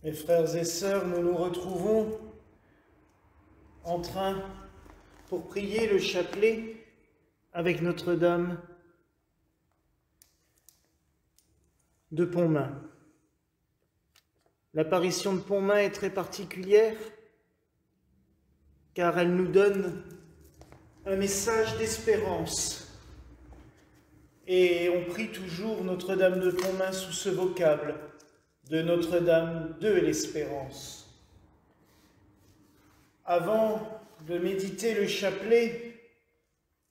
Mes frères et sœurs, nous nous retrouvons pour prier le chapelet avec Notre-Dame de Pontmain. L'apparition de Pontmain est très particulière car elle nous donne un message d'espérance. Et on prie toujours Notre-Dame de Pontmain sous ce vocable de Notre-Dame de l'Espérance. Avant de méditer le chapelet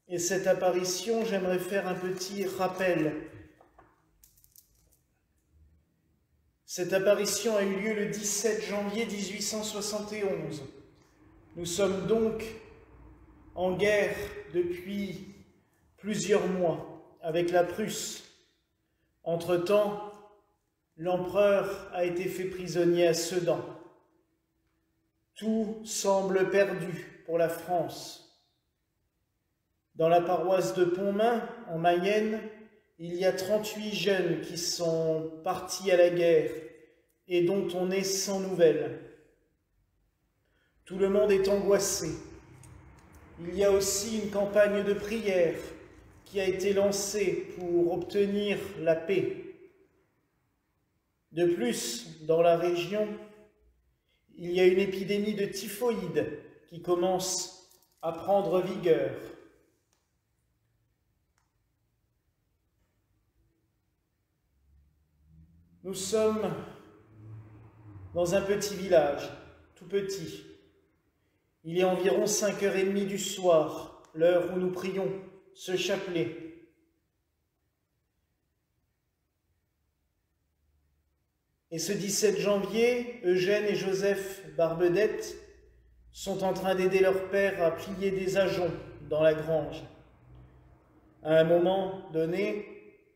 et cette apparition, j'aimerais faire un petit rappel. Cette apparition a eu lieu le 17 janvier 1871. Nous sommes donc en guerre depuis plusieurs mois avec la Prusse. Entre-temps, l'empereur a été fait prisonnier à Sedan. Tout semble perdu pour la France. Dans la paroisse de Pontmain, en Mayenne, il y a 38 jeunes qui sont partis à la guerre et dont on est sans nouvelles. Tout le monde est angoissé. Il y a aussi une campagne de prière qui a été lancée pour obtenir la paix. De plus, dans la région, il y a une épidémie de typhoïde qui commence à prendre vigueur. Nous sommes dans un petit village, tout petit. Il est environ 5h30 du soir, l'heure où nous prions ce chapelet. Et ce 17 janvier, Eugène et Joseph Barbedette sont en train d'aider leur père à plier des ajoncs dans la grange. À un moment donné,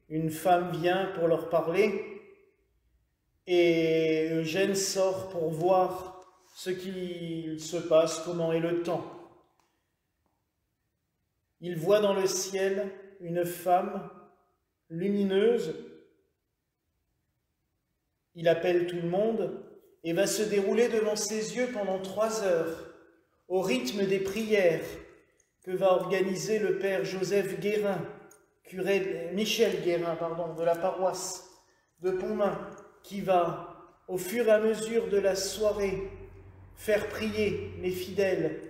une femme vient pour leur parler et Eugène sort pour voir ce qu'il se passe, comment est le temps. Il voit dans le ciel une femme lumineuse. Il appelle tout le monde et va se dérouler devant ses yeux pendant 3 heures, au rythme des prières que va organiser le père Joseph Guérin, Michel Guérin, de la paroisse de Pontmain, qui va, au fur et à mesure de la soirée, faire prier les fidèles.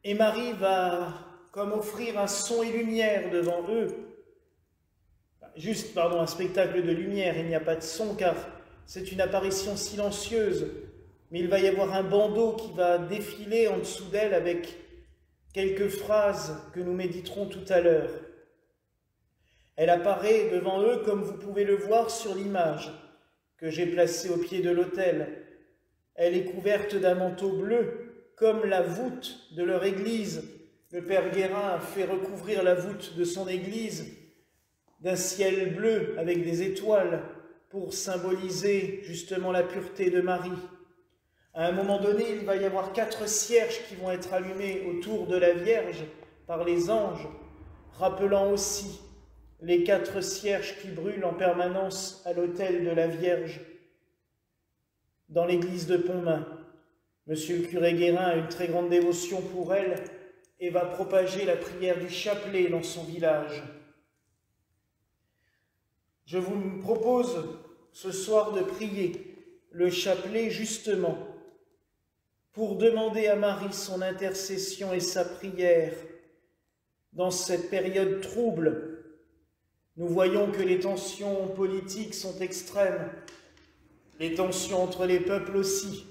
Et Marie va comme offrir un son et lumière devant eux. Un spectacle de lumière, il n'y a pas de son car c'est une apparition silencieuse, mais il va y avoir un bandeau qui va défiler en dessous d'elle avec quelques phrases que nous méditerons tout à l'heure. Elle apparaît devant eux comme vous pouvez le voir sur l'image que j'ai placée au pied de l'autel. Elle est couverte d'un manteau bleu comme la voûte de leur église. Le père Guérin a fait recouvrir la voûte de son église d'un ciel bleu avec des étoiles pour symboliser justement la pureté de Marie. À un moment donné, il va y avoir 4 cierges qui vont être allumés autour de la Vierge par les anges, rappelant aussi les 4 cierges qui brûlent en permanence à l'autel de la Vierge dans l'église de Pontmain. Monsieur le curé Guérin a une très grande dévotion pour elle et va propager la prière du chapelet dans son village. Je vous propose ce soir de prier le chapelet justement pour demander à Marie son intercession et sa prière dans cette période trouble. Nous voyons que les tensions politiques sont extrêmes, les tensions entre les peuples aussi.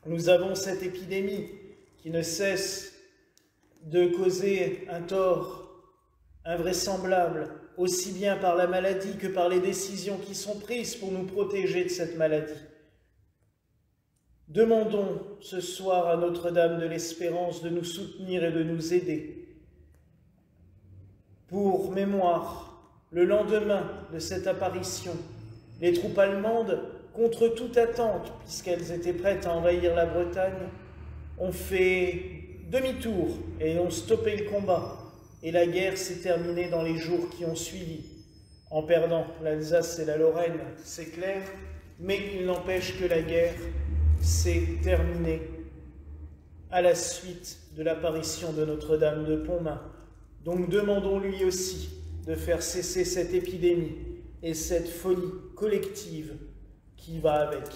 Nous avons cette épidémie qui ne cesse de causer un tort invraisemblable, aussi bien par la maladie que par les décisions qui sont prises pour nous protéger de cette maladie. Demandons ce soir à Notre-Dame de l'Espérance de nous soutenir et de nous aider. Pour mémoire, le lendemain de cette apparition, les troupes allemandes, contre toute attente, puisqu'elles étaient prêtes à envahir la Bretagne, ont fait demi-tour et ont stoppé le combat. Et la guerre s'est terminée dans les jours qui ont suivi, en perdant l'Alsace et la Lorraine, c'est clair, mais il n'empêche que la guerre s'est terminée à la suite de l'apparition de Notre-Dame de Pontmain. Donc demandons-lui aussi de faire cesser cette épidémie et cette folie collective qui va avec.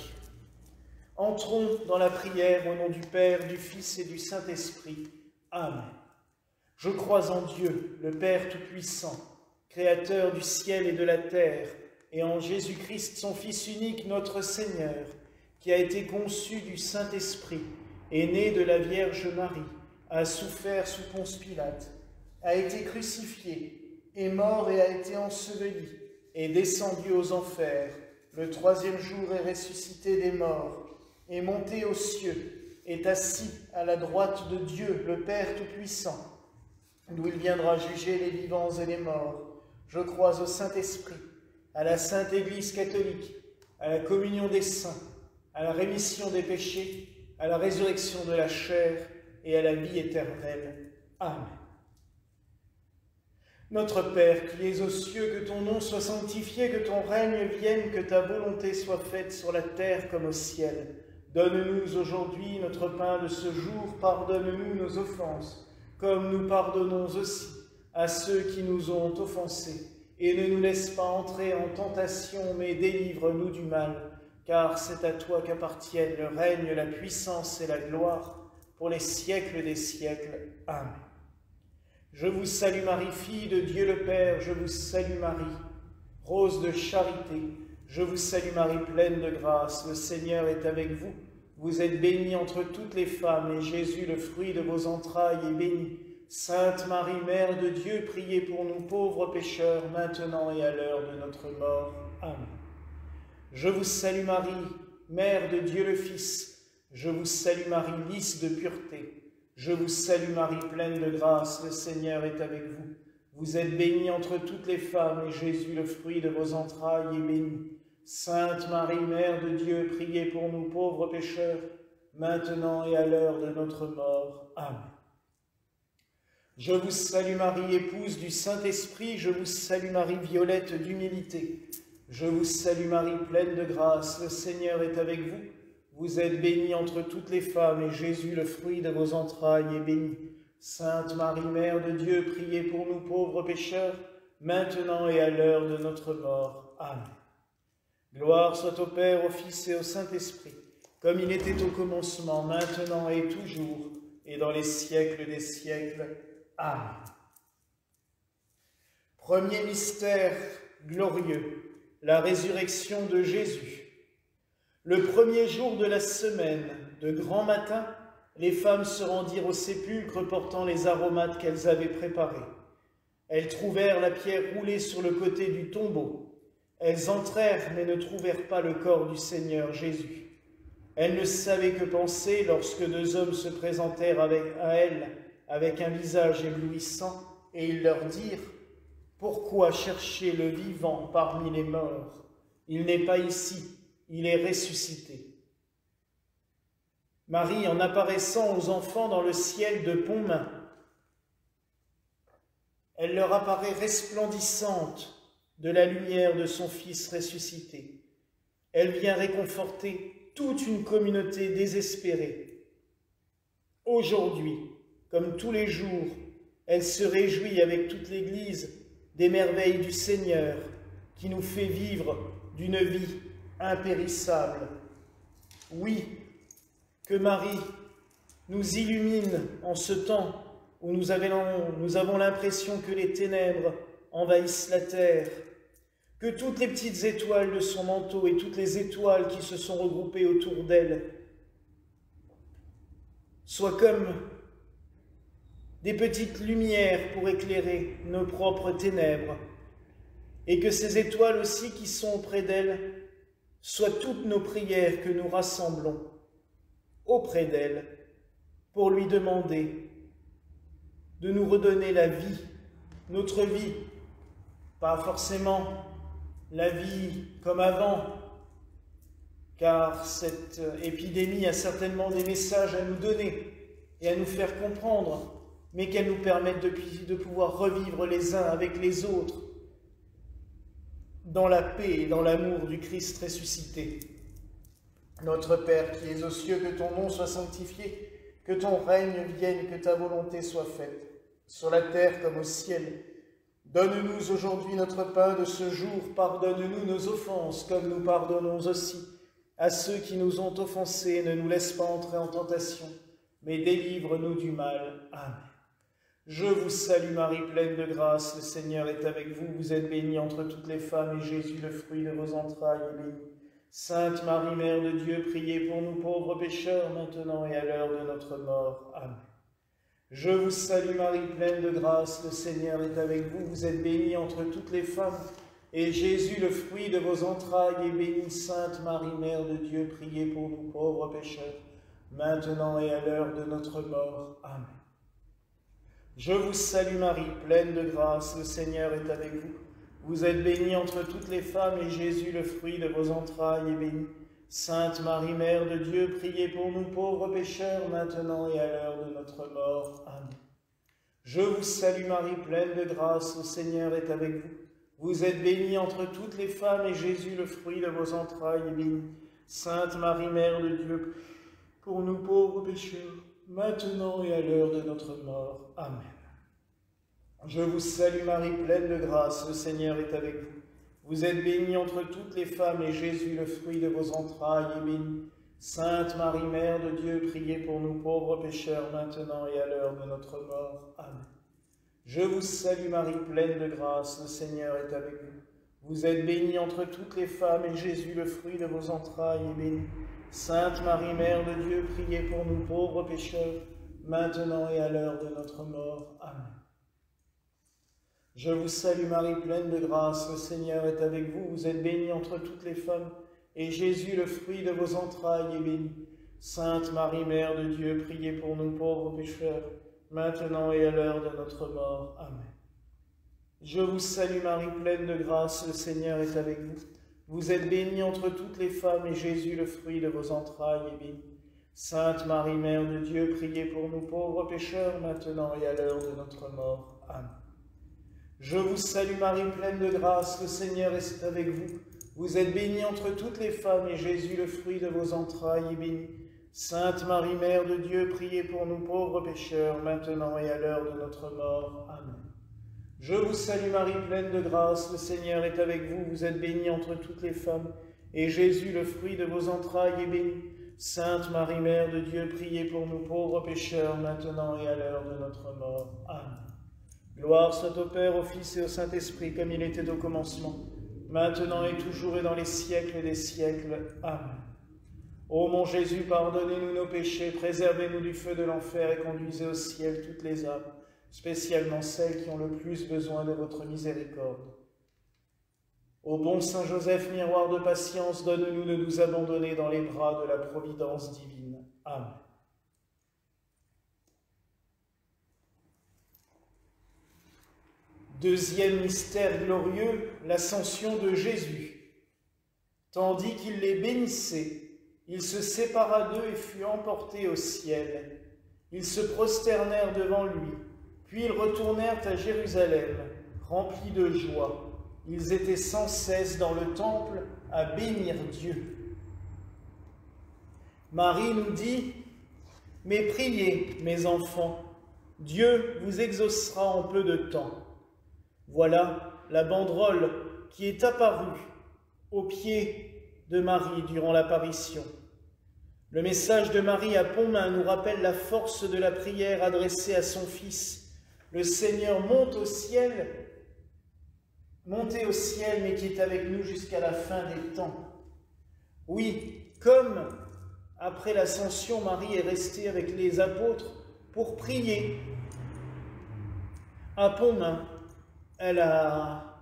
Entrons dans la prière au nom du Père, du Fils et du Saint-Esprit. Amen. Je crois en Dieu, le Père Tout-Puissant, Créateur du ciel et de la terre, et en Jésus-Christ, son Fils unique, notre Seigneur, qui a été conçu du Saint-Esprit, est né de la Vierge Marie, a souffert sous Ponce Pilate, a été crucifié, est mort et a été enseveli, est descendu aux enfers, le troisième jour est ressuscité des morts, est monté aux cieux, est assis à la droite de Dieu, le Père Tout-Puissant, d'où il viendra juger les vivants et les morts. Je crois au Saint-Esprit, à la Sainte Église catholique, à la communion des saints, à la rémission des péchés, à la résurrection de la chair et à la vie éternelle. Amen. Notre Père qui es aux cieux, que ton nom soit sanctifié, que ton règne vienne, que ta volonté soit faite sur la terre comme au ciel. Donne-nous aujourd'hui notre pain de ce jour, pardonne-nous nos offenses, comme nous pardonnons aussi à ceux qui nous ont offensés. Et ne nous laisse pas entrer en tentation, mais délivre-nous du mal, car c'est à toi qu'appartiennent le règne, la puissance et la gloire, pour les siècles des siècles. Amen. Je vous salue Marie, fille de Dieu le Père, je vous salue Marie, rose de charité, je vous salue Marie, pleine de grâce, le Seigneur est avec vous. Vous êtes bénie entre toutes les femmes, et Jésus, le fruit de vos entrailles, est béni. Sainte Marie, Mère de Dieu, priez pour nous pauvres pécheurs, maintenant et à l'heure de notre mort. Amen. Je vous salue Marie, Mère de Dieu le Fils, je vous salue Marie, lys de pureté. Je vous salue Marie, pleine de grâce, le Seigneur est avec vous. Vous êtes bénie entre toutes les femmes, et Jésus, le fruit de vos entrailles, est béni. Sainte Marie, Mère de Dieu, priez pour nous pauvres pécheurs, maintenant et à l'heure de notre mort. Amen. Je vous salue Marie, épouse du Saint-Esprit, je vous salue Marie, violette d'humilité. Je vous salue Marie, pleine de grâce, le Seigneur est avec vous. Vous êtes bénie entre toutes les femmes, et Jésus, le fruit de vos entrailles, est béni. Sainte Marie, Mère de Dieu, priez pour nous pauvres pécheurs, maintenant et à l'heure de notre mort. Amen. Gloire soit au Père, au Fils et au Saint-Esprit, comme il était au commencement, maintenant et toujours, et dans les siècles des siècles. Amen. Premier mystère glorieux, la résurrection de Jésus. Le premier jour de la semaine, de grand matin, les femmes se rendirent au sépulcre portant les aromates qu'elles avaient préparés. Elles trouvèrent la pierre roulée sur le côté du tombeau. Elles entrèrent, mais ne trouvèrent pas le corps du Seigneur Jésus. Elles ne savaient que penser lorsque deux hommes se présentèrent à elles avec un visage éblouissant, et ils leur dirent « Pourquoi chercher le vivant parmi les morts? Il n'est pas ici, il est ressuscité. » Marie, en apparaissant aux enfants dans le ciel de Pontmain, elle leur apparaît resplendissante de la lumière de son Fils ressuscité. Elle vient réconforter toute une communauté désespérée. Aujourd'hui, comme tous les jours, elle se réjouit avec toute l'Église des merveilles du Seigneur qui nous fait vivre d'une vie impérissable. Oui, que Marie nous illumine en ce temps où nous avons l'impression que les ténèbres envahissent la terre, que toutes les petites étoiles de son manteau et toutes les étoiles qui se sont regroupées autour d'elle soient comme des petites lumières pour éclairer nos propres ténèbres, et que ces étoiles aussi qui sont auprès d'elle soient toutes nos prières que nous rassemblons auprès d'elle pour lui demander de nous redonner la vie, notre vie, pas forcément la vie comme avant, car cette épidémie a certainement des messages à nous donner et à nous faire comprendre, mais qu'elle nous permette de pouvoir revivre les uns avec les autres dans la paix et dans l'amour du Christ ressuscité. Notre Père qui es aux cieux, que ton nom soit sanctifié, que ton règne vienne, que ta volonté soit faite, sur la terre comme au ciel. Donne-nous aujourd'hui notre pain de ce jour, pardonne-nous nos offenses, comme nous pardonnons aussi à ceux qui nous ont offensés. Ne nous laisse pas entrer en tentation, mais délivre-nous du mal. Amen. Je vous salue Marie, pleine de grâce, le Seigneur est avec vous. Vous êtes bénie entre toutes les femmes, et Jésus, le fruit de vos entrailles, est béni. Sainte Marie, Mère de Dieu, priez pour nous pauvres pécheurs, maintenant et à l'heure de notre mort. Amen. Je vous salue Marie, pleine de grâce, le Seigneur est avec vous. Vous êtes bénie entre toutes les femmes, et Jésus, le fruit de vos entrailles, est béni. Sainte Marie, Mère de Dieu, priez pour nous pauvres pécheurs, maintenant et à l'heure de notre mort. Amen. Je vous salue Marie, pleine de grâce, le Seigneur est avec vous. Vous êtes bénie entre toutes les femmes, et Jésus, le fruit de vos entrailles, est béni. Sainte Marie, Mère de Dieu, priez pour nous pauvres pécheurs, maintenant et à l'heure de notre mort. Amen. Je vous salue Marie, pleine de grâce, le Seigneur est avec vous. Vous êtes bénie entre toutes les femmes, et Jésus, le fruit de vos entrailles, est béni. Sainte Marie, Mère de Dieu, pour nous pauvres pécheurs, maintenant et à l'heure de notre mort. Amen. Je vous salue Marie, pleine de grâce, le Seigneur est avec vous. Vous êtes bénie entre toutes les femmes, et Jésus, le fruit de vos entrailles, est béni. Sainte Marie, Mère de Dieu, priez pour nous pauvres pécheurs, maintenant et à l'heure de notre mort. Amen. Je vous salue Marie, pleine de grâce, le Seigneur est avec vous. Vous êtes bénie entre toutes les femmes, et Jésus, le fruit de vos entrailles, est béni. Sainte Marie, Mère de Dieu, priez pour nous pauvres pécheurs, maintenant et à l'heure de notre mort. Amen. Je vous salue Marie, pleine de grâce, le Seigneur est avec vous. Vous êtes bénie entre toutes les femmes, et Jésus, le fruit de vos entrailles, est béni. Sainte Marie, Mère de Dieu, priez pour nous pauvres pécheurs, maintenant et à l'heure de notre mort. Amen. Je vous salue Marie, pleine de grâce, le Seigneur est avec vous. Vous êtes bénie entre toutes les femmes, et Jésus, le fruit de vos entrailles, est béni. Sainte Marie, Mère de Dieu, priez pour nous pauvres pécheurs, maintenant et à l'heure de notre mort. Amen. Je vous salue Marie, pleine de grâce, le Seigneur est avec vous. Vous êtes bénie entre toutes les femmes, et Jésus, le fruit de vos entrailles, est béni. Sainte Marie, Mère de Dieu, priez pour nous pauvres pécheurs, maintenant et à l'heure de notre mort. Amen. Je vous salue Marie, pleine de grâce, le Seigneur est avec vous. Vous êtes bénie entre toutes les femmes, et Jésus, le fruit de vos entrailles, est béni. Sainte Marie, Mère de Dieu, priez pour nous pauvres pécheurs, maintenant et à l'heure de notre mort. Amen. Gloire soit au Père, au Fils et au Saint-Esprit, comme il était au commencement, maintenant et toujours et dans les siècles des siècles. Amen. Ô mon Jésus, pardonnez-nous nos péchés, préservez-nous du feu de l'enfer et conduisez au ciel toutes les âmes, spécialement celles qui ont le plus besoin de votre miséricorde. Ô bon Saint Joseph, miroir de patience, donne-nous de nous abandonner dans les bras de la providence divine. Amen. Deuxième mystère glorieux, l'ascension de Jésus. Tandis qu'il les bénissait, il se sépara d'eux et fut emporté au ciel. Ils se prosternèrent devant lui, puis ils retournèrent à Jérusalem, remplis de joie. Ils étaient sans cesse dans le temple à bénir Dieu. Marie nous dit « Mais priez, mes enfants, Dieu vous exaucera en peu de temps. » Voilà la banderole qui est apparue au pied de Marie durant l'apparition. Le message de Marie à Pontmain nous rappelle la force de la prière adressée à son Fils. Le Seigneur monte au ciel, monté au ciel, mais qui est avec nous jusqu'à la fin des temps. Oui, comme après l'ascension, Marie est restée avec les apôtres pour prier à Pontmain. Elle a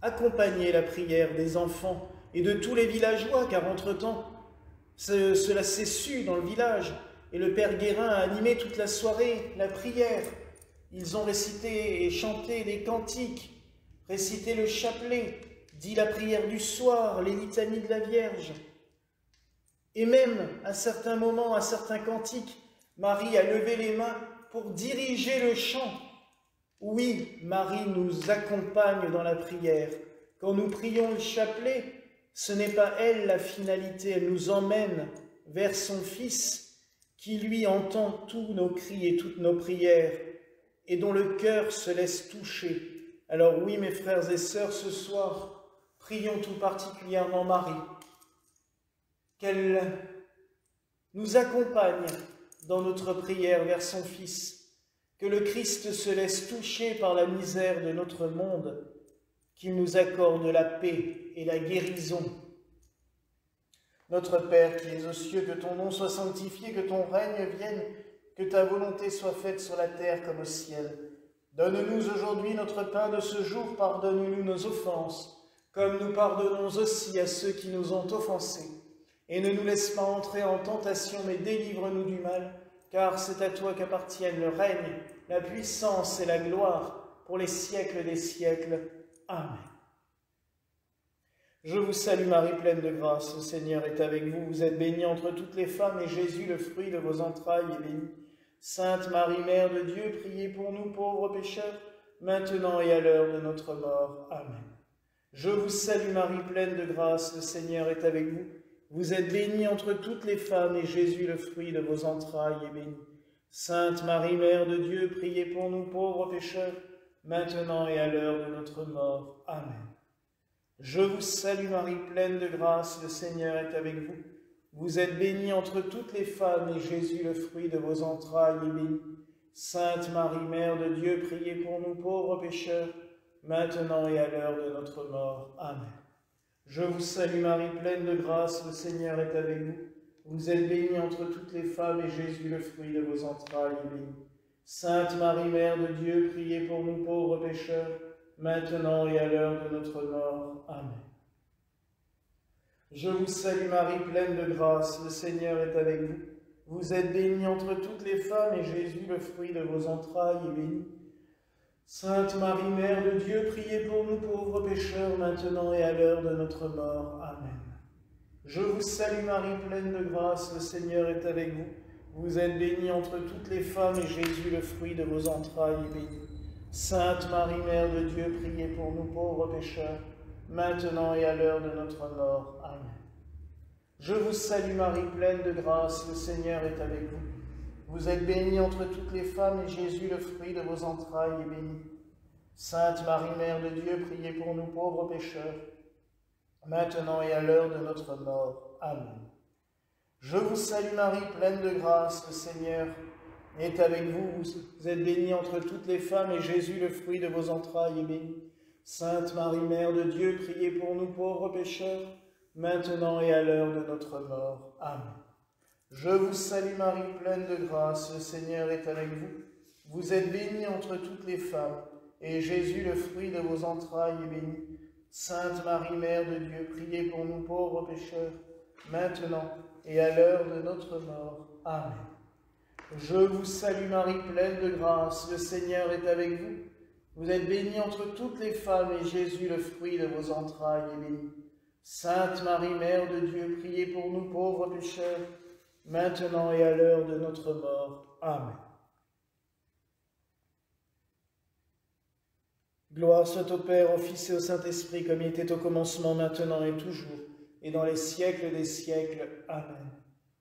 accompagné la prière des enfants et de tous les villageois, car entre-temps, cela s'est su dans le village, et le Père Guérin a animé toute la soirée la prière. Ils ont récité et chanté des cantiques, récité le chapelet, dit la prière du soir, les litanies de la Vierge. Et même, à certains moments, à certains cantiques, Marie a levé les mains pour diriger le chant. Oui, Marie nous accompagne dans la prière. Quand nous prions le chapelet, Ce n'est pas elle la finalité, elle nous emmène vers son Fils qui, lui, entend tous nos cris et toutes nos prières et dont le cœur se laisse toucher. Alors oui, mes frères et sœurs, ce soir, prions tout particulièrement Marie, qu'elle nous accompagne dans notre prière vers son Fils, que le Christ se laisse toucher par la misère de notre monde, qu'il nous accorde la paix et la guérison. Notre Père qui es aux cieux, que ton nom soit sanctifié, que ton règne vienne, que ta volonté soit faite sur la terre comme au ciel. Donne-nous aujourd'hui notre pain de ce jour, pardonne-nous nos offenses, comme nous pardonnons aussi à ceux qui nous ont offensés. Et ne nous laisse pas entrer en tentation, mais délivre-nous du mal, car c'est à toi qu'appartiennent le règne, la puissance et la gloire, pour les siècles des siècles. Amen. Je vous salue Marie, pleine de grâce, le Seigneur est avec vous. Vous êtes bénie entre toutes les femmes, et Jésus, le fruit de vos entrailles, est béni. Sainte Marie, Mère de Dieu, priez pour nous pauvres pécheurs, maintenant et à l'heure de notre mort. Amen. Je vous salue Marie, pleine de grâce, le Seigneur est avec vous. Vous êtes bénie entre toutes les femmes, et Jésus, le fruit de vos entrailles, est béni. Sainte Marie, Mère de Dieu, priez pour nous pauvres pécheurs, maintenant et à l'heure de notre mort. Amen. Je vous salue Marie, pleine de grâce, le Seigneur est avec vous. Vous êtes bénie entre toutes les femmes, et Jésus, le fruit de vos entrailles, est béni. Sainte Marie, Mère de Dieu, priez pour nous pauvres pécheurs, maintenant et à l'heure de notre mort. Amen. Je vous salue Marie, pleine de grâce, le Seigneur est avec vous. Vous êtes bénie entre toutes les femmes, et Jésus, le fruit de vos entrailles, est béni. Sainte Marie, Mère de Dieu, priez pour nous pauvres pécheurs, maintenant et à l'heure de notre mort. Amen. Je vous salue Marie, pleine de grâce, le Seigneur est avec vous. Vous êtes bénie entre toutes les femmes, et Jésus, le fruit de vos entrailles, est béni. Sainte Marie, Mère de Dieu, priez pour nous pauvres pécheurs, maintenant et à l'heure de notre mort. Amen. Je vous salue Marie, pleine de grâce, le Seigneur est avec vous. Vous êtes bénie entre toutes les femmes, et Jésus, le fruit de vos entrailles, est béni. Sainte Marie, Mère de Dieu, priez pour nous pauvres pécheurs, maintenant et à l'heure de notre mort. Amen. Je vous salue Marie, pleine de grâce, le Seigneur est avec vous. Vous êtes bénie entre toutes les femmes, et Jésus, le fruit de vos entrailles, est béni. Sainte Marie, Mère de Dieu, priez pour nous pauvres pécheurs, maintenant et à l'heure de notre mort. Amen. Je vous salue Marie, pleine de grâce, le Seigneur est avec vous. Vous êtes bénie entre toutes les femmes, et Jésus, le fruit de vos entrailles, est béni. Sainte Marie, Mère de Dieu, priez pour nous pauvres pécheurs, maintenant et à l'heure de notre mort. Amen. Je vous salue Marie, pleine de grâce, le Seigneur est avec vous. Vous êtes bénie entre toutes les femmes, et Jésus, le fruit de vos entrailles, est béni. Sainte Marie, Mère de Dieu, priez pour nous pauvres pécheurs, maintenant et à l'heure de notre mort. Amen. Je vous salue Marie, pleine de grâce, le Seigneur est avec vous. Vous êtes bénie entre toutes les femmes, et Jésus, le fruit de vos entrailles, est béni. Sainte Marie, Mère de Dieu, priez pour nous pauvres pécheurs, maintenant et à l'heure de notre mort. Amen. Gloire soit au Père, au Fils et au Saint-Esprit, comme il était au commencement, maintenant et toujours, et dans les siècles des siècles. Amen.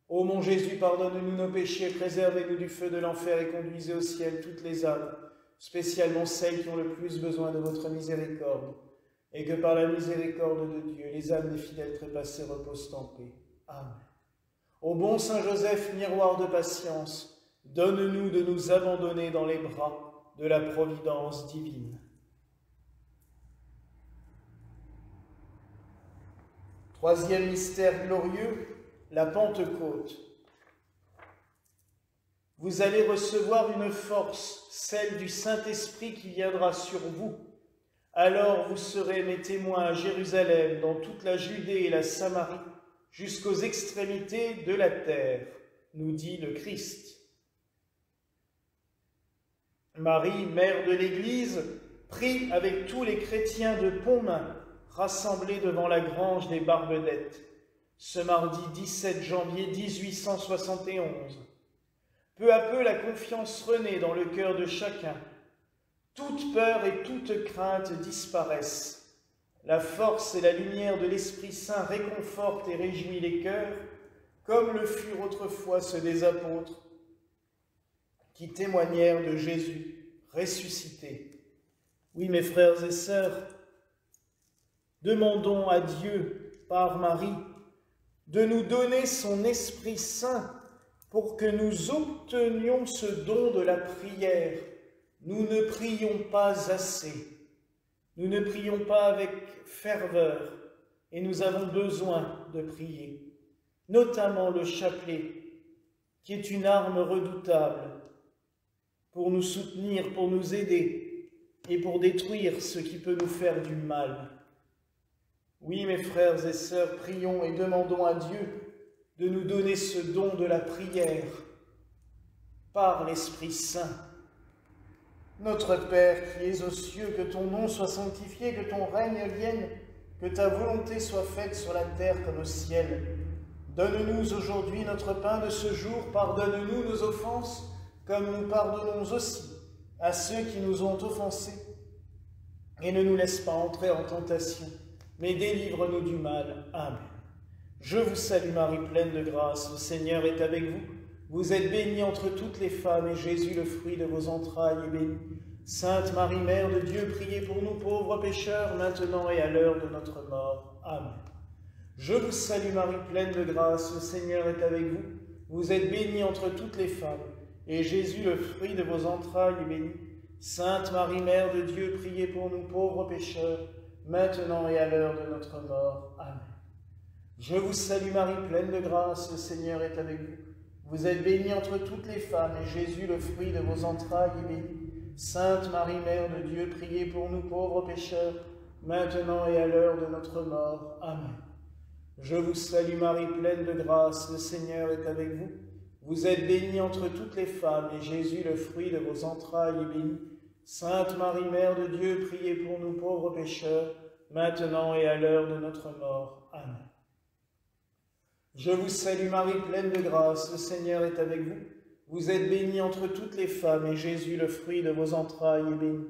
Ô mon Jésus, pardonne-nous nos péchés, préservez-nous du feu de l'enfer et conduisez au ciel toutes les âmes, spécialement celles qui ont le plus besoin de votre miséricorde, et que par la miséricorde de Dieu, les âmes des fidèles trépassés reposent en paix. Amen. Ô bon Saint Joseph, miroir de patience, donne-nous de nous abandonner dans les bras de la providence divine. Troisième mystère glorieux, la Pentecôte. Vous allez recevoir une force, celle du Saint-Esprit qui viendra sur vous. Alors vous serez mes témoins à Jérusalem, dans toute la Judée et la Samarie, jusqu'aux extrémités de la terre, nous dit le Christ. Marie, mère de l'Église, prie avec tous les chrétiens de Pontmain, rassemblés devant la grange des Barbedettes, ce mardi 17 janvier 1871. Peu à peu, la confiance renaît dans le cœur de chacun. Toute peur et toute crainte disparaissent. la force et la lumière de l'Esprit Saint réconfortent et réjouit les cœurs, comme le furent autrefois ceux des apôtres, qui témoignèrent de Jésus ressuscité. Oui, mes frères et sœurs, demandons à Dieu, par Marie, de nous donner son Esprit Saint pour que nous obtenions ce don de la prière. Nous ne prions pas assez, nous ne prions pas avec ferveur, et nous avons besoin de prier, notamment le chapelet, qui est une arme redoutable pour nous soutenir, pour nous aider et pour détruire ce qui peut nous faire du mal. Oui, mes frères et sœurs, prions et demandons à Dieu de nous donner ce don de la prière par l'Esprit Saint. Notre Père qui es aux cieux, que ton nom soit sanctifié, que ton règne vienne, que ta volonté soit faite sur la terre comme au ciel. Donne-nous aujourd'hui notre pain de ce jour, pardonne-nous nos offenses, comme nous pardonnons aussi à ceux qui nous ont offensés. Et ne nous laisse pas entrer en tentation, mais délivre-nous du mal. Amen. Je vous salue Marie, pleine de grâce, le Seigneur est avec vous. Vous êtes bénie entre toutes les femmes, et Jésus, le fruit de vos entrailles, est béni. Sainte Marie, Mère de Dieu, priez pour nous pauvres pécheurs, maintenant et à l'heure de notre mort. Amen. Je vous salue Marie, pleine de grâce, le Seigneur est avec vous. Vous êtes bénie entre toutes les femmes, et Jésus, le fruit de vos entrailles, est béni. Sainte Marie, Mère de Dieu, priez pour nous pauvres pécheurs, maintenant et à l'heure de notre mort. Amen. Je vous salue Marie, pleine de grâce, le Seigneur est avec vous. Vous êtes bénie entre toutes les femmes, et Jésus, le fruit de vos entrailles, est béni. Sainte Marie, Mère de Dieu, priez pour nous pauvres pécheurs, maintenant et à l'heure de notre mort. Amen. Je vous salue Marie, pleine de grâce, le Seigneur est avec vous. Vous êtes bénie entre toutes les femmes, et Jésus, le fruit de vos entrailles, est béni. Sainte Marie, Mère de Dieu, priez pour nous pauvres pécheurs, maintenant et à l'heure de notre mort. Amen. Je vous salue Marie, pleine de grâce, le Seigneur est avec vous. Vous êtes bénie entre toutes les femmes, et Jésus, le fruit de vos entrailles, est béni.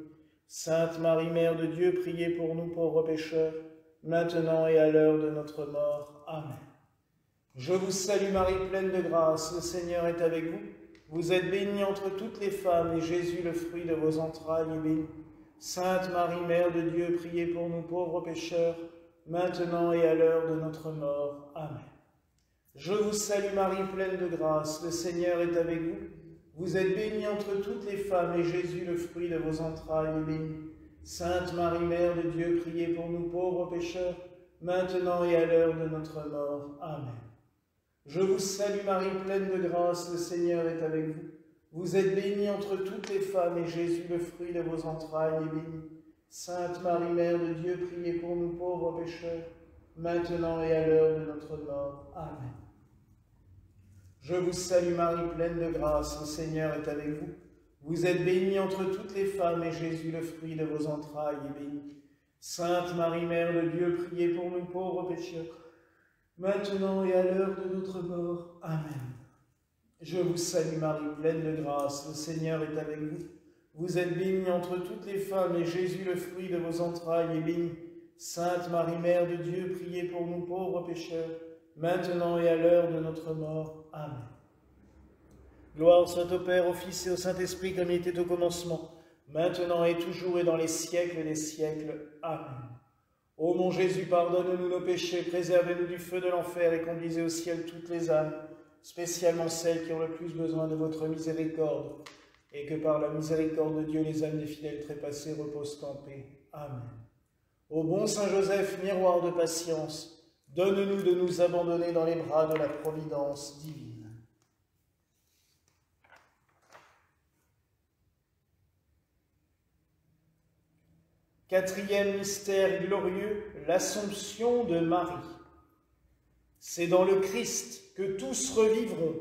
Sainte Marie, Mère de Dieu, priez pour nous pauvres pécheurs, maintenant et à l'heure de notre mort. Amen. Je vous salue Marie, pleine de grâce, le Seigneur est avec vous. Vous êtes bénie entre toutes les femmes, et Jésus, le fruit de vos entrailles, est béni. Sainte Marie, Mère de Dieu, priez pour nous pauvres pécheurs, maintenant et à l'heure de notre mort. Amen. Je vous salue Marie, pleine de grâce, le Seigneur est avec vous. Vous êtes bénie entre toutes les femmes, et Jésus, le fruit de vos entrailles, est béni. Sainte Marie, Mère de Dieu, priez pour nous pauvres pécheurs, maintenant et à l'heure de notre mort. Amen. Je vous salue Marie, pleine de grâce, le Seigneur est avec vous. Vous êtes bénie entre toutes les femmes, et Jésus, le fruit de vos entrailles, est béni. Sainte Marie, Mère de Dieu, priez pour nous pauvres pécheurs, maintenant et à l'heure de notre mort. Amen. Je vous salue Marie, pleine de grâce, le Seigneur est avec vous. Vous êtes bénie entre toutes les femmes, et Jésus, le fruit de vos entrailles, est béni. Sainte Marie, Mère de Dieu, priez pour nous pauvres pécheurs, maintenant et à l'heure de notre mort. Amen. Je vous salue Marie, pleine de grâce, le Seigneur est avec vous. Vous êtes bénie entre toutes les femmes, et Jésus, le fruit de vos entrailles, est béni. Sainte Marie, Mère de Dieu, priez pour nous pauvres pécheurs, maintenant et à l'heure de notre mort. Amen. Gloire soit au Père, au Fils et au Saint-Esprit, comme il était au commencement, maintenant et toujours et dans les siècles des siècles. Amen. Ô mon Jésus, pardonne-nous nos péchés, préservez-nous du feu de l'enfer et conduisez au ciel toutes les âmes, spécialement celles qui ont le plus besoin de votre miséricorde, et que par la miséricorde de Dieu, les âmes des fidèles trépassés reposent en paix. Amen. Ô bon Saint Joseph, miroir de patience, donne-nous de nous abandonner dans les bras de la providence divine. Quatrième mystère glorieux, l'Assomption de Marie. C'est dans le Christ que tous revivront,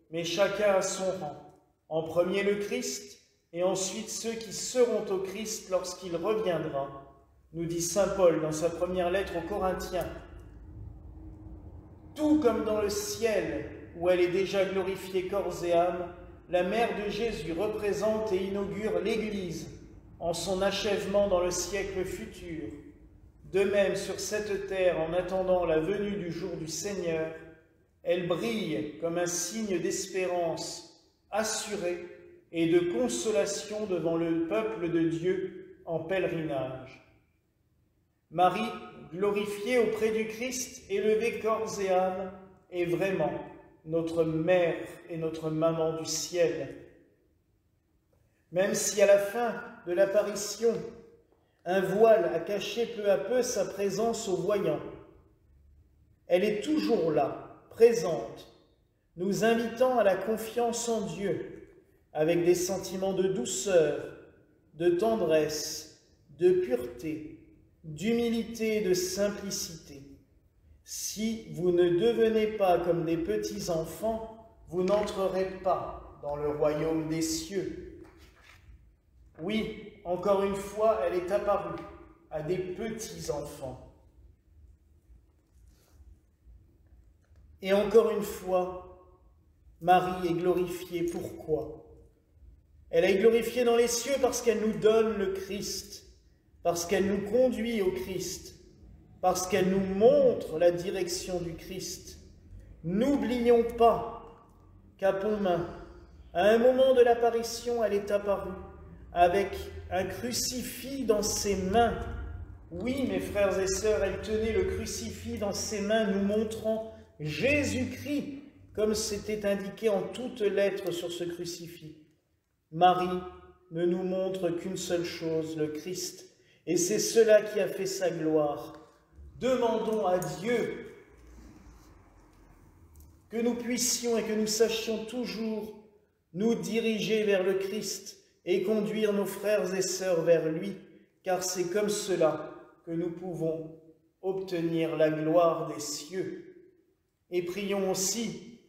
mais chacun à son rang. En premier le Christ, et ensuite ceux qui seront au Christ lorsqu'il reviendra, nous dit saint Paul dans sa première lettre aux Corinthiens. Tout comme dans le ciel, où elle est déjà glorifiée corps et âme, la mère de Jésus représente et inaugure l'Église en son achèvement dans le siècle futur. De même, sur cette terre, en attendant la venue du jour du Seigneur, elle brille comme un signe d'espérance assurée et de consolation devant le peuple de Dieu en pèlerinage. Marie, glorifiée auprès du Christ, élevée corps et âme, est vraiment notre mère et notre maman du ciel. Même si à la fin de l'apparition, un voile a caché peu à peu sa présence aux voyants, elle est toujours là, présente, nous invitant à la confiance en Dieu, avec des sentiments de douceur, de tendresse, de pureté, d'humilité et de simplicité. Si vous ne devenez pas comme des petits enfants, vous n'entrerez pas dans le royaume des cieux. Oui, encore une fois, elle est apparue à des petits enfants. Et encore une fois, Marie est glorifiée. Pourquoi? Elle est glorifiée dans les cieux parce qu'elle nous donne le Christ, parce qu'elle nous conduit au Christ, parce qu'elle nous montre la direction du Christ. N'oublions pas qu'à Pontmain, à un moment de l'apparition, elle est apparue avec un crucifix dans ses mains. Oui, mes frères et sœurs, elle tenait le crucifix dans ses mains, nous montrant Jésus-Christ, comme c'était indiqué en toutes lettres sur ce crucifix. Marie ne nous montre qu'une seule chose, le Christ, et c'est cela qui a fait sa gloire. Demandons à Dieu que nous puissions et que nous sachions toujours nous diriger vers le Christ et conduire nos frères et sœurs vers lui, car c'est comme cela que nous pouvons obtenir la gloire des cieux. Et prions aussi.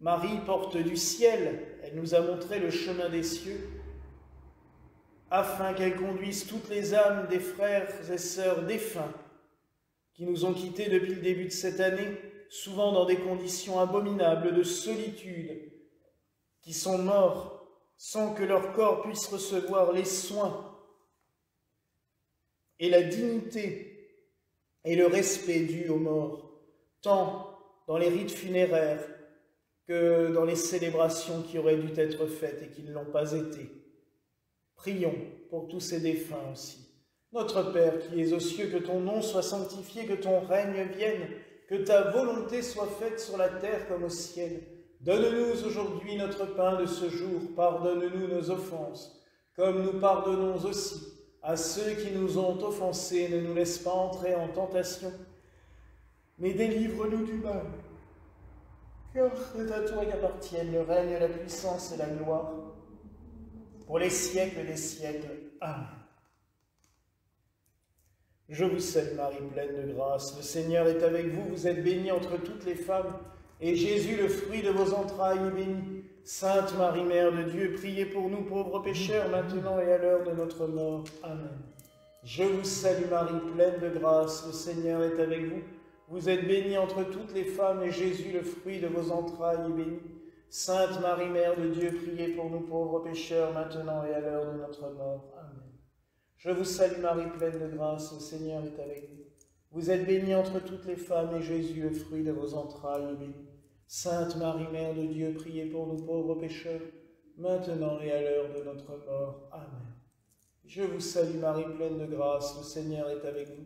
Marie, porte du ciel, elle nous a montré le chemin des cieux, afin qu'elle conduise toutes les âmes des frères et sœurs défunts qui nous ont quittés depuis le début de cette année, souvent dans des conditions abominables de solitude, qui sont morts sans que leur corps puisse recevoir les soins et la dignité et le respect dû aux morts, tant dans les rites funéraires que dans les célébrations qui auraient dû être faites et qui ne l'ont pas été. Prions pour tous ces défunts aussi. Notre Père qui es aux cieux, que ton nom soit sanctifié, que ton règne vienne, que ta volonté soit faite sur la terre comme au ciel. Donne-nous aujourd'hui notre pain de ce jour, pardonne-nous nos offenses, comme nous pardonnons aussi à ceux qui nous ont offensés. Ne nous laisse pas entrer en tentation, mais délivre-nous du mal. Car c'est à toi qu'appartiennent le règne, la puissance et la gloire, pour les siècles des siècles. Amen. Je vous salue Marie, pleine de grâce. Le Seigneur est avec vous. Vous êtes bénie entre toutes les femmes, et Jésus, le fruit de vos entrailles, est béni. Sainte Marie, Mère de Dieu, priez pour nous pauvres pécheurs, maintenant et à l'heure de notre mort. Amen. Je vous salue Marie, pleine de grâce. Le Seigneur est avec vous. Vous êtes bénie entre toutes les femmes, et Jésus, le fruit de vos entrailles, est béni. Sainte Marie, Mère de Dieu, priez pour nous pauvres pécheurs, maintenant et à l'heure de notre mort. Amen. Je vous salue Marie, pleine de grâce, le Seigneur est avec vous. Vous êtes bénie entre toutes les femmes, et Jésus, le fruit de vos entrailles, est béni. Sainte Marie, Mère de Dieu, priez pour nous pauvres pécheurs, maintenant et à l'heure de notre mort. Amen. Je vous salue Marie, pleine de grâce, le Seigneur est avec vous.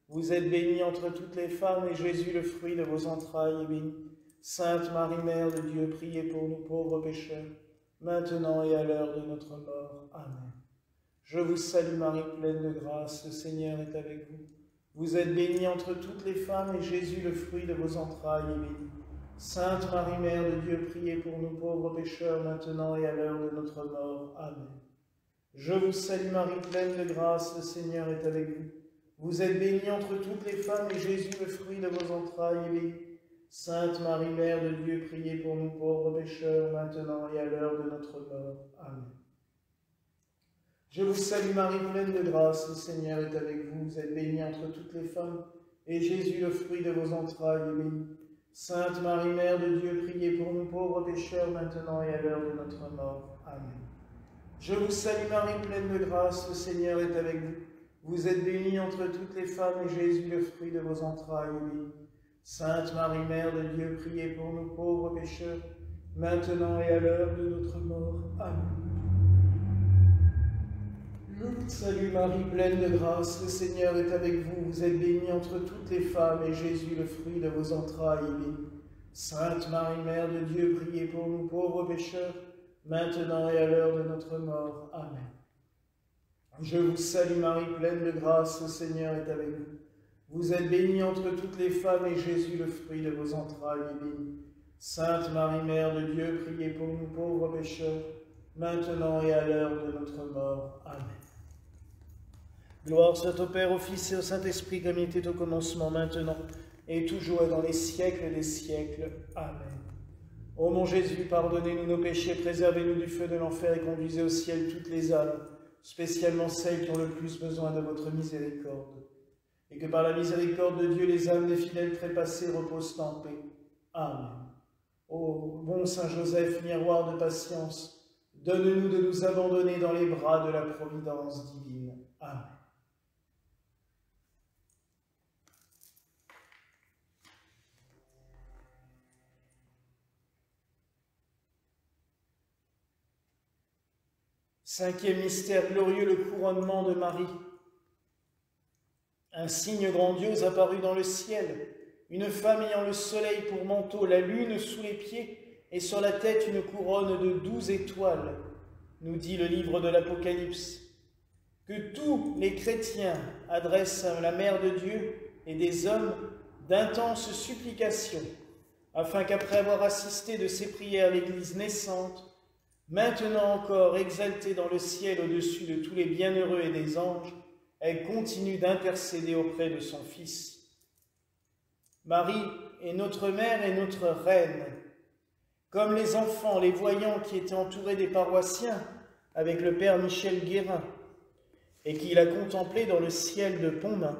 Vous êtes bénie entre toutes les femmes, et Jésus, le fruit de vos entrailles, est béni. Sainte Marie, Mère de Dieu, priez pour nous pauvres pécheurs, maintenant et à l'heure de notre mort. Amen. Je vous salue Marie, pleine de grâce, le Seigneur est avec vous. Vous êtes bénie entre toutes les femmes, et Jésus, le fruit de vos entrailles, est béni. Sainte Marie, Mère de Dieu, priez pour nous pauvres pécheurs, maintenant et à l'heure de notre mort. Amen. Je vous salue Marie, pleine de grâce, le Seigneur est avec vous. Vous êtes bénie entre toutes les femmes, et Jésus, le fruit de vos entrailles, est béni. Sainte Marie, Mère de Dieu, priez pour nous pauvres pécheurs, maintenant et à l'heure de notre mort. Amen. Je vous salue Marie, pleine de grâce, le Seigneur est avec vous. Vous êtes bénie entre toutes les femmes, et Jésus, le fruit de vos entrailles, est béni. Sainte Marie, Mère de Dieu, priez pour nous pauvres pécheurs, maintenant et à l'heure de notre mort. Amen. Je vous salue Marie, pleine de grâce, le Seigneur est avec vous. Vous êtes bénie entre toutes les femmes, et Jésus, le fruit de vos entrailles, est béni. Sainte Marie, Mère de Dieu, priez pour nous pauvres pécheurs, maintenant et à l'heure de notre mort. Amen. Je vous salue Marie, pleine de grâce, le Seigneur est avec vous. Vous êtes bénie entre toutes les femmes, et Jésus, le fruit de vos entrailles, est béni. Sainte Marie, Mère de Dieu, priez pour nous pauvres pécheurs, maintenant et à l'heure de notre mort. Amen. Je vous salue Marie, pleine de grâce, le Seigneur est avec vous. Vous êtes bénie entre toutes les femmes, et Jésus, le fruit de vos entrailles, est béni. Sainte Marie, Mère de Dieu, priez pour nous pauvres pécheurs, maintenant et à l'heure de notre mort. Amen. Gloire soit au Père, au Fils et au Saint-Esprit, comme il était au commencement, maintenant, et toujours et dans les siècles des siècles. Amen. Ô mon Jésus, pardonnez-nous nos péchés, préservez-nous du feu de l'enfer et conduisez au ciel toutes les âmes, spécialement celles qui ont le plus besoin de votre miséricorde. Et que par la miséricorde de Dieu, les âmes des fidèles trépassés reposent en paix. Amen. Ô bon Saint Joseph, miroir de patience, donne-nous de nous abandonner dans les bras de la providence divine. Amen. Cinquième mystère glorieux, le couronnement de Marie. Un signe grandiose apparut dans le ciel, une femme ayant le soleil pour manteau, la lune sous les pieds, et sur la tête une couronne de 12 étoiles, nous dit le livre de l'Apocalypse. Que tous les chrétiens adressent à la Mère de Dieu et des hommes d'intenses supplications, afin qu'après avoir assisté de ses prières l'Église naissante, maintenant encore exaltée dans le ciel au-dessus de tous les bienheureux et des anges, elle continue d'intercéder auprès de son Fils. Marie est notre mère et notre reine. Comme les enfants, les voyants qui étaient entourés des paroissiens avec le Père Michel Guérin et qui l'a contemplé dans le ciel de Pontmain,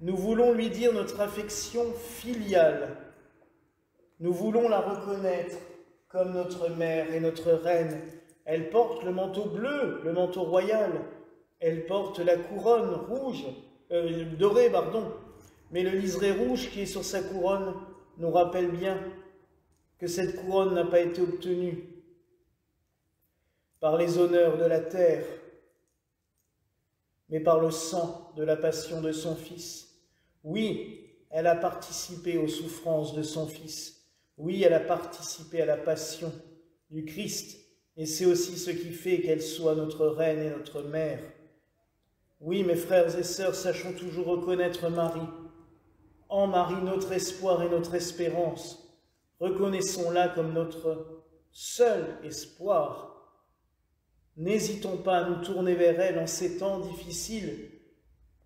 nous voulons lui dire notre affection filiale. Nous voulons la reconnaître comme notre mère et notre reine. Elle porte le manteau bleu, le manteau royal. Elle porte la couronne rouge, dorée, mais le liseré rouge qui est sur sa couronne nous rappelle bien que cette couronne n'a pas été obtenue par les honneurs de la terre, mais par le sang de la passion de son Fils. Oui, elle a participé aux souffrances de son Fils. Oui, elle a participé à la passion du Christ, et c'est aussi ce qui fait qu'elle soit notre reine et notre mère. Oui, mes frères et sœurs, sachons toujours reconnaître Marie. En Marie, notre espoir et notre espérance. Reconnaissons-la comme notre seul espoir. N'hésitons pas à nous tourner vers elle en ces temps difficiles.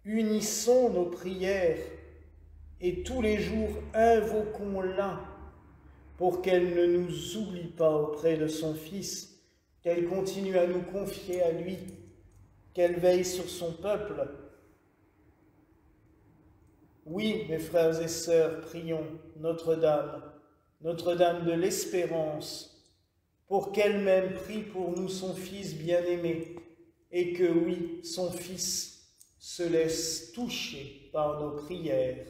Unissons nos prières et tous les jours invoquons-la pour qu'elle ne nous oublie pas auprès de son Fils, qu'elle continue à nous confier à lui, qu'elle veille sur son peuple. Oui, mes frères et sœurs, prions Notre-Dame de l'Espérance, pour qu'elle-même prie pour nous son Fils bien-aimé, et que, oui, son Fils se laisse toucher par nos prières.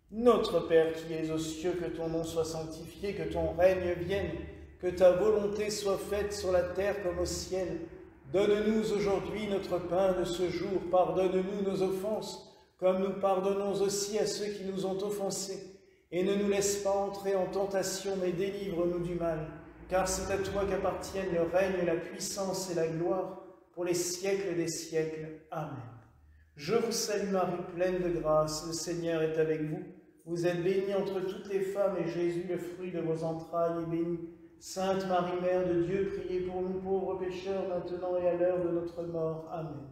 Notre Père qui es aux cieux, que ton nom soit sanctifié, que ton règne vienne, que ta volonté soit faite sur la terre comme au ciel. Donne-nous aujourd'hui notre pain de ce jour. Pardonne-nous nos offenses, comme nous pardonnons aussi à ceux qui nous ont offensés. Et ne nous laisse pas entrer en tentation, mais délivre-nous du mal. Car c'est à toi qu'appartiennent le règne, la puissance et la gloire, pour les siècles des siècles. Amen. Je vous salue Marie, pleine de grâce, le Seigneur est avec vous. Vous êtes bénie entre toutes les femmes, et Jésus, le fruit de vos entrailles, est béni. Sainte Marie, Mère de Dieu, priez pour nous pauvres pécheurs, maintenant et à l'heure de notre mort. Amen.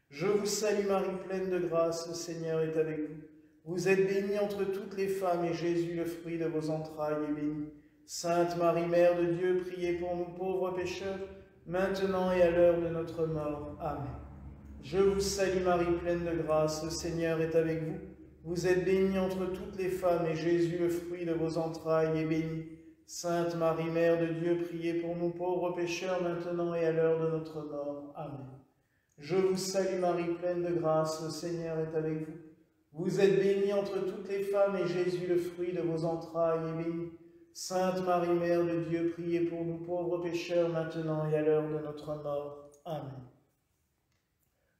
Je vous salue Marie, pleine de grâce, le Seigneur est avec vous. Vous êtes bénie entre toutes les femmes, et Jésus, le fruit de vos entrailles, est béni. Sainte Marie, Mère de Dieu, priez pour nous pauvres pécheurs, maintenant et à l'heure de notre mort. Amen. Je vous salue Marie, pleine de grâce, le Seigneur est avec vous. Vous êtes bénie entre toutes les femmes, et Jésus, le fruit de vos entrailles, est béni. Sainte Marie, Mère de Dieu, priez pour nous pauvres pécheurs, maintenant et à l'heure de notre mort. Amen. Je vous salue Marie, pleine de grâce, le Seigneur est avec vous. Vous êtes bénie entre toutes les femmes, et Jésus, le fruit de vos entrailles, est béni. Sainte Marie, Mère de Dieu, priez pour nous pauvres pécheurs, maintenant et à l'heure de notre mort. Amen.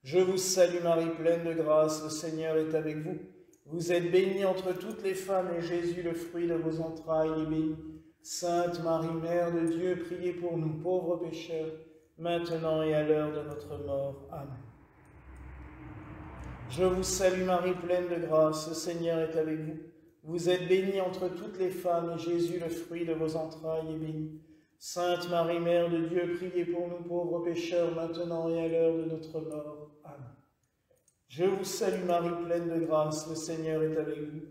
Je vous salue Marie, pleine de grâce, le Seigneur est avec vous. Vous êtes bénie entre toutes les femmes, et Jésus, le fruit de vos entrailles, est béni. Sainte Marie, Mère de Dieu, priez pour nous pauvres pécheurs, maintenant et à l'heure de notre mort. Amen. Je vous salue Marie, pleine de grâce, le Seigneur est avec vous. Vous êtes bénie entre toutes les femmes, et Jésus, le fruit de vos entrailles, est béni. Sainte Marie, Mère de Dieu, priez pour nous pauvres pécheurs, maintenant et à l'heure de notre mort. Amen. Je vous salue Marie, pleine de grâce, le Seigneur est avec vous.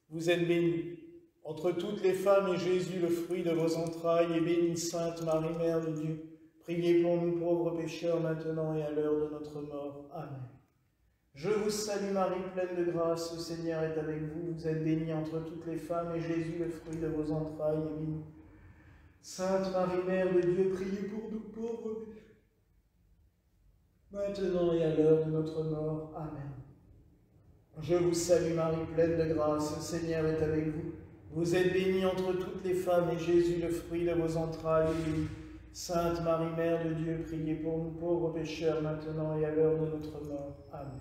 Vous êtes bénie entre toutes les femmes, et Jésus, le fruit de vos entrailles, est béni. Sainte Marie, Mère de Dieu, priez pour nous pauvres pécheurs, maintenant et à l'heure de notre mort. Amen. Je vous salue Marie, pleine de grâce, le Seigneur est avec vous. Vous êtes bénie entre toutes les femmes, et Jésus, le fruit de vos entrailles, est béni. Sainte Marie, Mère de Dieu, priez pour nous pauvres pécheurs, maintenant et à l'heure de notre mort. Amen. Je vous salue Marie, pleine de grâce, le Seigneur est avec vous. Vous êtes bénie entre toutes les femmes, et Jésus, le fruit de vos entrailles, est béni. Sainte Marie, Mère de Dieu, priez pour nous pauvres pécheurs, maintenant et à l'heure de notre mort. Amen.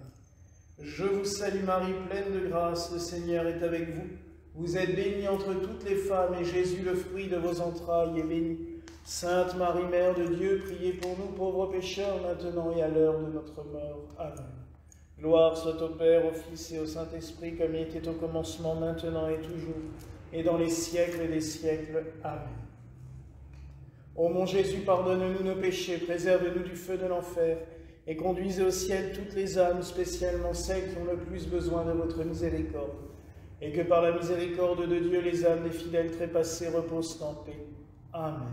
Je vous salue Marie, pleine de grâce, le Seigneur est avec vous. Vous êtes bénie entre toutes les femmes, et Jésus, le fruit de vos entrailles, est béni. Sainte Marie, Mère de Dieu, priez pour nous pauvres pécheurs, maintenant et à l'heure de notre mort. Amen. Gloire soit au Père, au Fils et au Saint-Esprit, comme il était au commencement, maintenant et toujours, et dans les siècles des siècles. Amen. Ô mon Jésus, pardonne-nous nos péchés, préserve-nous du feu de l'enfer, et conduisez au ciel toutes les âmes, spécialement celles qui ont le plus besoin de votre miséricorde, et que par la miséricorde de Dieu, les âmes des fidèles trépassés reposent en paix. Amen.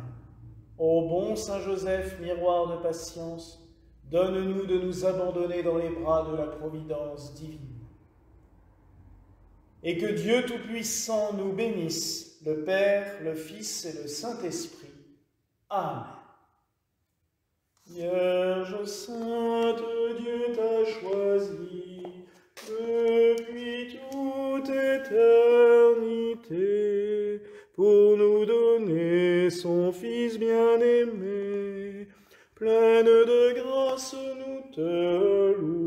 Ô bon Saint Joseph, miroir de patience, donne-nous de nous abandonner dans les bras de la providence divine. Et que Dieu Tout-Puissant nous bénisse, le Père, le Fils et le Saint-Esprit. Amen. Vierge sainte, Dieu t'a choisie depuis toute éternité pour nous donner son Fils bien-aimé. Pleine de grâce, nous te louons.